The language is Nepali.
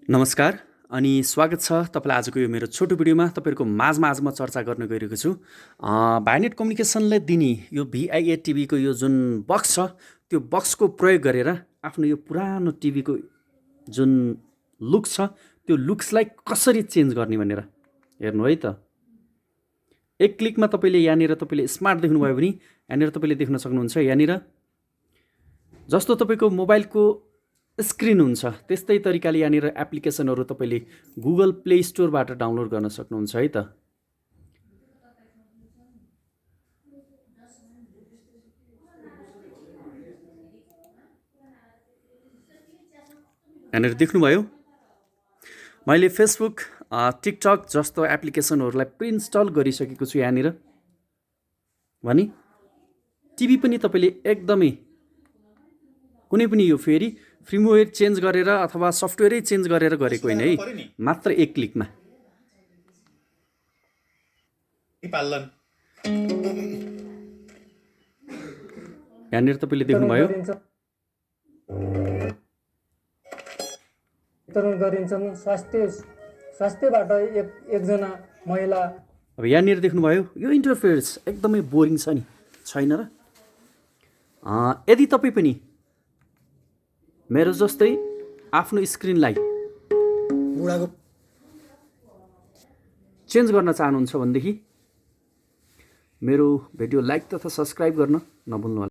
नमस्कार अनि स्वागत छ तपाईँलाई आजको यो मेरो छोटो भिडियोमा। तपाईँहरूको माझमा आज म चर्चा गर्न गइरहेको छु भाइनेट कम्युनिकेसनले दिने यो भिआइए टिभीको यो जुन बक्स छ त्यो बक्सको प्रयोग गरेर आफ्नो यो पुरानो टिभीको जुन लुक्स छ त्यो लुक्सलाई कसरी चेन्ज गर्ने भनेर हेर्नु है त। एक क्लिकमा तपाईँले यहाँनिर तपाईँले स्मार्ट देख्नुभयो भने यहाँनिर तपाईँले देख्न सक्नुहुन्छ। यहाँनिर जस्तो तपाईँको मोबाइलको स्क्रिन हुन्छ त्यस्तै तरिकाले यहाँनिर एप्लिकेसनहरू तपाईँले गुगल प्ले स्टोरबाट डाउनलोड गर्न सक्नुहुन्छ है त। यहाँनिर देख्नुभयो मैले फेसबुक टिकटक जस्तो एप्लिकेसनहरूलाई प्रिइन्स्टल गरिसकेको छु। यहाँनिर भने टिभी पनि तपाईँले एकदमै कुनै पनि यो फेरि फ्रिमवेयर चेन्ज गरेर अथवा सफ्टवेयरै चेन्ज गरेर गरेको होइन है, मात्र एक क्लिकमा। यहाँनिर तपाईँले देख्नुभयो वितरण गरिन्छन् स्वास्थ्यबाट एकजना महिला। अब यहाँनिर देख्नुभयो यो इन्टरफेयर्स एकदमै बोरिङ छ नि, छैन र? यदि तपाईँ पनि मेरो जस्तै आफ्नो स्क्रिनलाई चेन्ज गर्न चाहनुहुन्छ भनेदेखि मेरो भिडियो लाइक तथा सब्सक्राइब गर्न नभुल्नुहोला।